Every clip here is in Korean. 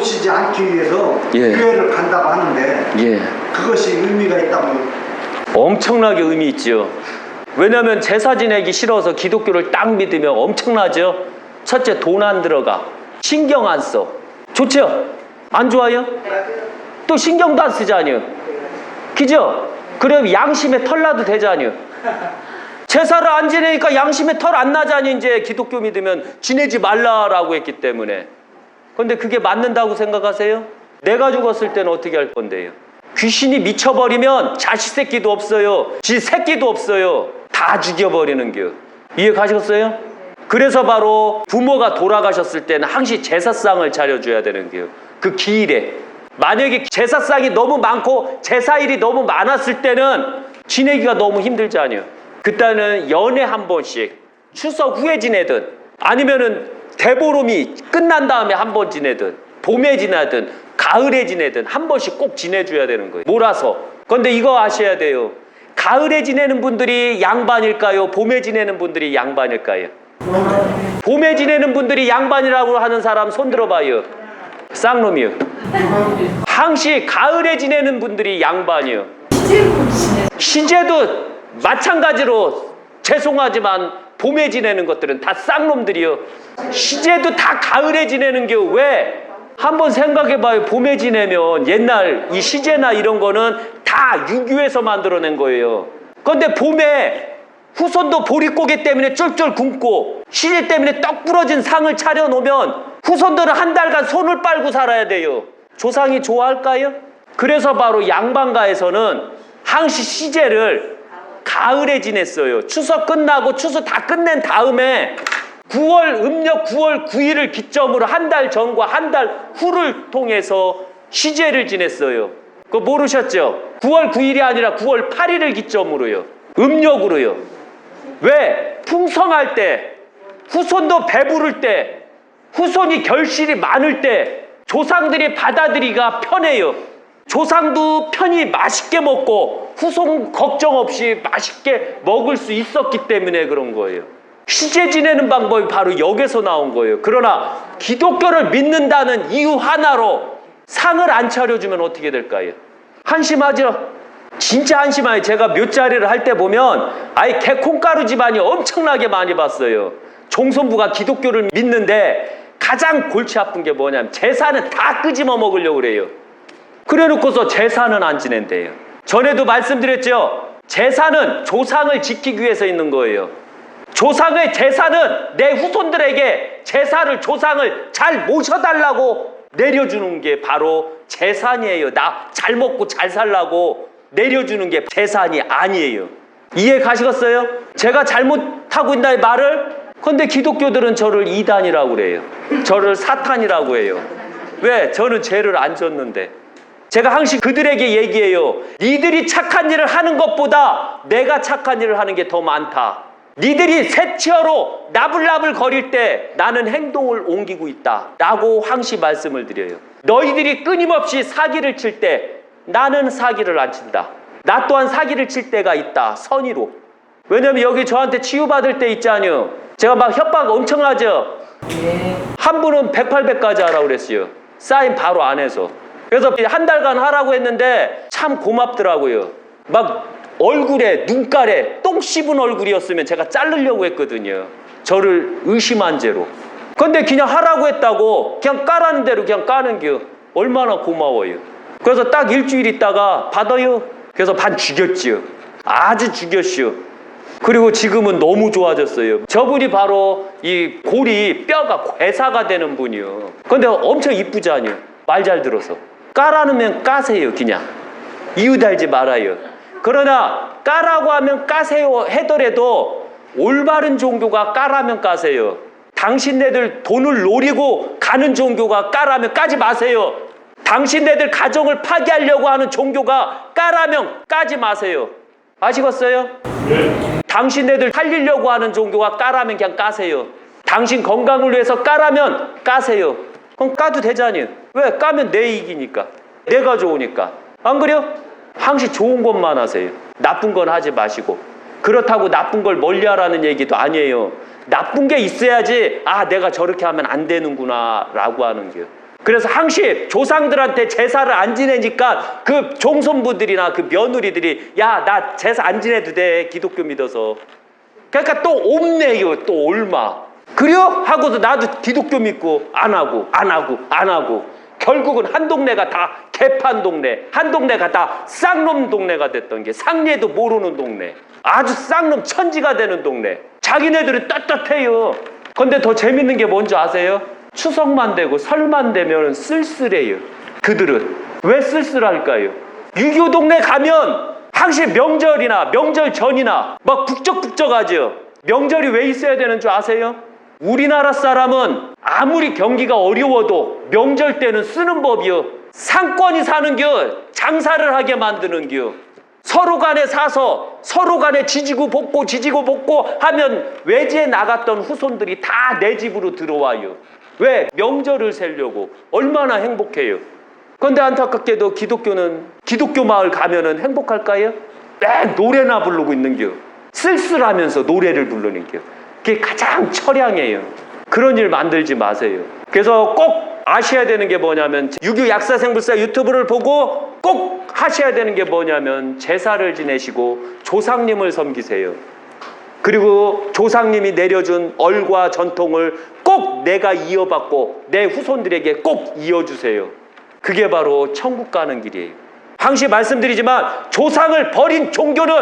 돌아오시지 않기 위해서 예. 교회를 간다고 하는데 예. 그것이 의미가 있다고. 엄청나게 의미 있죠. 왜냐하면 제사 지내기 싫어서 기독교를 딱 믿으면 엄청나죠. 첫째, 돈 안 들어가. 신경 안 써. 좋죠? 안 좋아요? 또 신경도 안 쓰잖아요. 그죠? 그럼 양심에 털 나도 되잖아요. 제사를 안 지내니까 양심에 털 안 나잖아요. 이제 기독교 믿으면 지내지 말라라고 했기 때문에. 근데 그게 맞는다고 생각하세요? 내가 죽었을 때는 어떻게 할 건데요? 귀신이 미쳐버리면 자식 새끼도 없어요. 지 새끼도 없어요. 다 죽여버리는 겨. 이해 가셨어요? 그래서 바로 부모가 돌아가셨을 때는 항시 제사상을 차려줘야 되는 거예요. 그 기일에. 만약에 제사상이 너무 많고 제사일이 너무 많았을 때는 지내기가 너무 힘들잖아요. 그때는 연에 한 번씩 추석 후에 지내든 아니면은 대보름이 끝난 다음에 한 번 지내든 봄에 지내든 가을에 지내든 한 번씩 꼭 지내줘야 되는 거예요. 몰아서. 그런데 이거 아셔야 돼요. 가을에 지내는 분들이 양반일까요? 봄에 지내는 분들이 양반일까요? 봄에 지내는 분들이 양반이라고 하는 사람 손 들어봐요. 쌍놈이요. 항시 가을에 지내는 분들이 양반이요. 시제도 마찬가지로 죄송하지만 봄에 지내는 것들은 다 쌍놈들이요. 시제도 다 가을에 지내는 게 왜? 한번 생각해봐요. 봄에 지내면 옛날 이 시제나 이런 거는 다 유교에서 만들어낸 거예요. 그런데 봄에 후손도 보릿고개 때문에 쫄쫄 굶고 시제 때문에 떡 부러진 상을 차려놓으면 후손들은 한 달간 손을 빨고 살아야 돼요. 조상이 좋아할까요? 그래서 바로 양반가에서는 항시 시제를 가을에 지냈어요. 추석 끝나고 추석 다 끝낸 다음에 9월 음력 9월 9일을 기점으로 한 달 전과 한 달 후를 통해서 시제를 지냈어요. 그거 모르셨죠? 9월 9일이 아니라 9월 8일을 기점으로요. 음력으로요. 왜? 풍성할 때, 후손도 배부를 때, 후손이 결실이 많을 때 조상들이 받아들이기가 편해요. 조상도 편히 맛있게 먹고 후손 걱정 없이 맛있게 먹을 수 있었기 때문에 그런 거예요. 시제 지내는 방법이 바로 여기서 나온 거예요. 그러나 기독교를 믿는다는 이유 하나로 상을 안 차려주면 어떻게 될까요? 한심하죠? 진짜 한심해요. 제가 묘자리를 할 때 보면 아예 개콩가루 집안이 엄청나게 많이 봤어요. 종손부가 기독교를 믿는데 가장 골치 아픈 게 뭐냐면 제사는 다 끄집어 먹으려고 그래요. 그래 놓고서 제사는 안 지낸대요. 전에도 말씀드렸죠. 제사는 조상을 지키기 위해서 있는 거예요. 조상의 제사는 내 후손들에게 제사를 조상을 잘 모셔달라고 내려주는 게 바로 제산이에요. 나 잘 먹고 잘 살라고 내려주는 게 제산이 아니에요. 이해 가시겠어요? 제가 잘못하고 있나의 말을? 근데 기독교들은 저를 이단이라고 그래요. 저를 사탄이라고 해요. 왜? 저는 죄를 안 졌는데. 제가 항상 그들에게 얘기해요. 니들이 착한 일을 하는 것보다 내가 착한 일을 하는 게 더 많다. 니들이 새치어로 나불나불 거릴 때 나는 행동을 옮기고 있다 라고 항시 말씀을 드려요. 너희들이 끊임없이 사기를 칠 때 나는 사기를 안 친다. 나 또한 사기를 칠 때가 있다. 선의로. 왜냐면 여기 저한테 치유받을 때 있잖아요. 제가 막 협박 엄청 하죠. 한 분은 108배까지 하라고 그랬어요. 사인 바로 안 해서. 그래서 한 달간 하라고 했는데 참 고맙더라고요. 막 얼굴에 눈깔에 똥 씹은 얼굴이었으면 제가 자르려고 했거든요. 저를 의심한 죄로. 근데 그냥 하라고 했다고 그냥 까라는 대로 그냥 까는 게 얼마나 고마워요. 그래서 딱 일주일 있다가 받아요. 그래서 반 죽였지요. 아주 죽였시오. 그리고 지금은 너무 좋아졌어요. 저분이 바로 이 골이 뼈가 괴사가 되는 분이요. 근데 엄청 이쁘잖아요. 말 잘 들어서. 까라면 까세요. 그냥 이유 달지 말아요. 그러나 까라고 하면 까세요 하더라도 올바른 종교가 까라면 까세요. 당신네들 돈을 노리고 가는 종교가 까라면 까지 마세요. 당신네들 가정을 파괴하려고 하는 종교가 까라면 까지 마세요. 아시겠어요? 네. 당신네들 살리려고 하는 종교가 까라면 그냥 까세요. 당신 건강을 위해서 까라면 까세요. 그럼 까도 되잖아요. 왜? 까면 내 이익이니까. 내가 좋으니까. 안 그래요? 항상 좋은 것만 하세요. 나쁜 건 하지 마시고. 그렇다고 나쁜 걸 멀리하라는 얘기도 아니에요. 나쁜 게 있어야지 아 내가 저렇게 하면 안 되는구나 라고 하는 거예요. 그래서 항시 조상들한테 제사를 안 지내니까 그 종손부들이나 그 며느리들이 야, 나 제사 안 지내도 돼. 기독교 믿어서. 그러니까 또 옮내요. 또 옮아. 그래요? 하고도 나도 기독교 믿고 안 하고 결국은 한 동네가 다 개판 동네, 한 동네가 다 쌍놈 동네가 됐던 게 상례도 모르는 동네, 아주 쌍놈 천지가 되는 동네. 자기네들은 떳떳해요. 근데 더 재밌는 게 뭔지 아세요? 추석만 되고 설만 되면 쓸쓸해요. 그들은 왜 쓸쓸할까요? 유교 동네 가면 항시 명절이나 명절 전이나 막 북적북적하죠. 명절이 왜 있어야 되는 줄 아세요? 우리나라 사람은 아무리 경기가 어려워도 명절 때는 쓰는 법이요. 상권이 사는겨, 장사를 하게 만드는겨. 서로 간에 사서 서로 간에 지지고 볶고 하면 외지에 나갔던 후손들이 다 내 집으로 들어와요. 왜? 명절을 세려고. 얼마나 행복해요. 그런데 안타깝게도 기독교는 기독교 마을 가면은 행복할까요? 노래나 부르고 있는겨. 쓸쓸하면서 노래를 부르는겨. 그게 가장 처량해요. 그런 일 만들지 마세요. 그래서 꼭 아셔야 되는 게 뭐냐면 유교 약사생불사 유튜브를 보고 꼭 하셔야 되는 게 뭐냐면 제사를 지내시고 조상님을 섬기세요. 그리고 조상님이 내려준 얼과 전통을 꼭 내가 이어받고 내 후손들에게 꼭 이어주세요. 그게 바로 천국 가는 길이에요. 항시 말씀드리지만 조상을 버린 종교는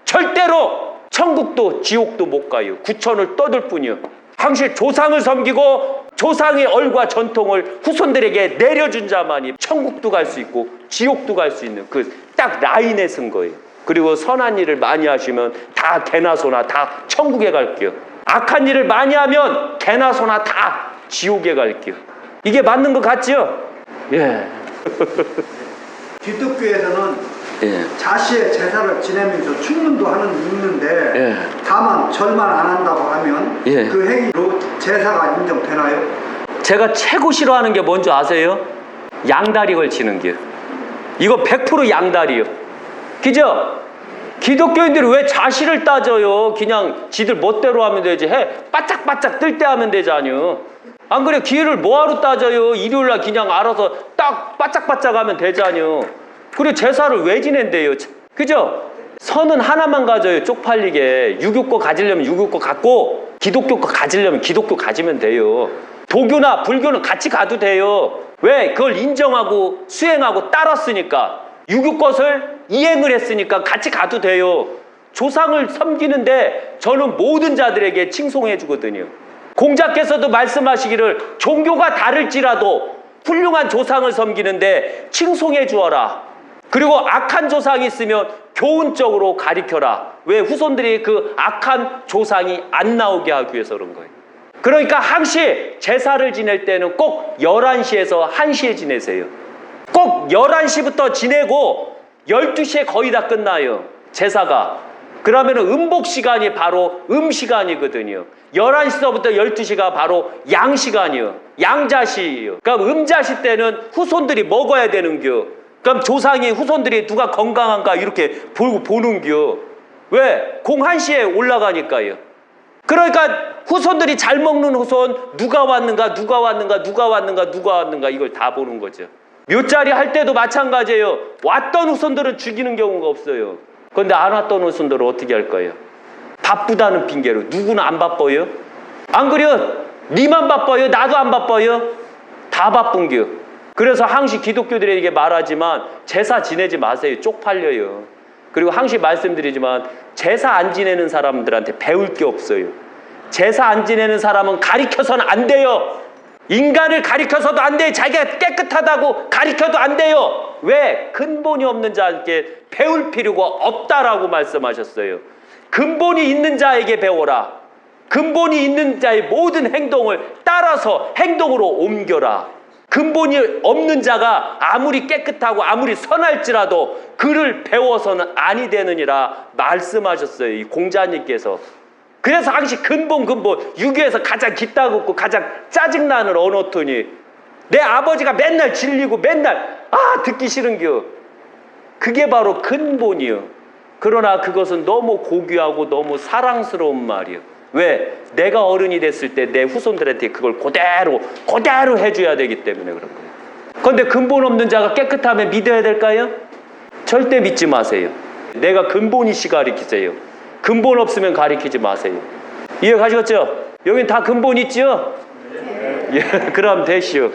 절대로 천국도 지옥도 못 가요. 구천을 떠들 뿐이요. 항시 조상을 섬기고 조상의 얼과 전통을 후손들에게 내려준 자만이 천국도 갈 수 있고 지옥도 갈 수 있는 그 딱 라인에 쓴 거예요. 그리고 선한 일을 많이 하시면 다 개나 소나 다 천국에 갈게요. 악한 일을 많이 하면 개나 소나 다 지옥에 갈게요. 이게 맞는 것 같죠? 예. 기독교에서는 예. 자시의 제사를 지내면서 충문도 하는 있는데 예. 다만 절만 안 한다고 하면 예. 그 행위로 제사가 인정되나요? 제가 최고 싫어하는 게 뭔지 아세요? 양다리 걸치는 게. 이거 100% 양다리요. 그죠? 기독교인들이 왜 자시를 따져요? 그냥 지들 멋대로 하면 되지. 바짝바짝 뜰 때 하면 되잖아요. 안 그래? 기회를 뭐하러 따져요? 일요일날 그냥 알아서 딱 바짝바짝 하면 되잖아요. 그래, 제사를 왜 지낸대요? 그죠? 선은 하나만 가져요. 쪽팔리게. 유교 거 가지려면 유교 거 갖고 기독교 거 가지려면 기독교 가지면 돼요. 도교나 불교는 같이 가도 돼요. 왜? 그걸 인정하고 수행하고 따랐으니까. 유교 것을 이행을 했으니까 같이 가도 돼요. 조상을 섬기는데 저는 모든 자들에게 칭송해 주거든요. 공자께서도 말씀하시기를 종교가 다를지라도 훌륭한 조상을 섬기는데 칭송해 주어라. 그리고 악한 조상이 있으면 교훈적으로 가리켜라. 왜? 후손들이 그 악한 조상이 안 나오게 하기 위해서 그런 거예요. 그러니까 항시 제사를 지낼 때는 꼭 11시에서 1시에 지내세요. 꼭 11시부터 지내고 12시에 거의 다 끝나요. 제사가. 그러면 음복 시간이 바로 시간이거든요. 11시서부터 12시가 바로 양시간이요. 양자시예요. 그러니까 음자시 때는 후손들이 먹어야 되는겨. 그럼 조상이 후손들이 누가 건강한가 이렇게 보는겨. 왜? 01시에 올라가니까요. 그러니까 후손들이 잘 먹는 후손 누가 왔는가 이걸 다 보는 거죠. 묘자리 할 때도 마찬가지예요. 왔던 후손들은 죽이는 경우가 없어요. 그런데 안 왔던 후손들은 어떻게 할 거예요? 바쁘다는 핑계로. 누구는 안 바빠요? 안 그래요? 니만 바빠요? 나도 안 바빠요? 다 바쁜겨. 그래서 항시 기독교들에게 말하지만 제사 지내지 마세요. 쪽팔려요. 그리고 항시 말씀드리지만 제사 안 지내는 사람들한테 배울 게 없어요. 제사 안 지내는 사람은 가리켜서는 안 돼요. 인간을 가리켜서도 안 돼요. 자기가 깨끗하다고 가리켜도 안 돼요. 왜? 근본이 없는 자에게 배울 필요가 없다라고 말씀하셨어요. 근본이 있는 자에게 배워라. 근본이 있는 자의 모든 행동을 따라서 행동으로 옮겨라. 근본이 없는 자가 아무리 깨끗하고 아무리 선할지라도 그를 배워서는 아니 되느니라 말씀하셨어요. 이 공자님께서. 그래서 항시 근본 유교에서 가장 기따굽고 가장 짜증나는 언어톤이 내 아버지가 맨날 질리고 맨날 듣기 싫은겨. 그게 바로 근본이요. 그러나 그것은 너무 고귀하고 너무 사랑스러운 말이요. 왜? 내가 어른이 됐을 때 내 후손들한테 그걸 그대로 해줘야 되기 때문에 그런 거예요. 그런데 근본 없는 자가 깨끗하면 믿어야 될까요? 절대 믿지 마세요. 내가 근본이시 가리키세요. 근본 없으면 가리키지 마세요. 이해 가시겠죠? 여긴 다 근본 있죠? 예, 그럼 되시오.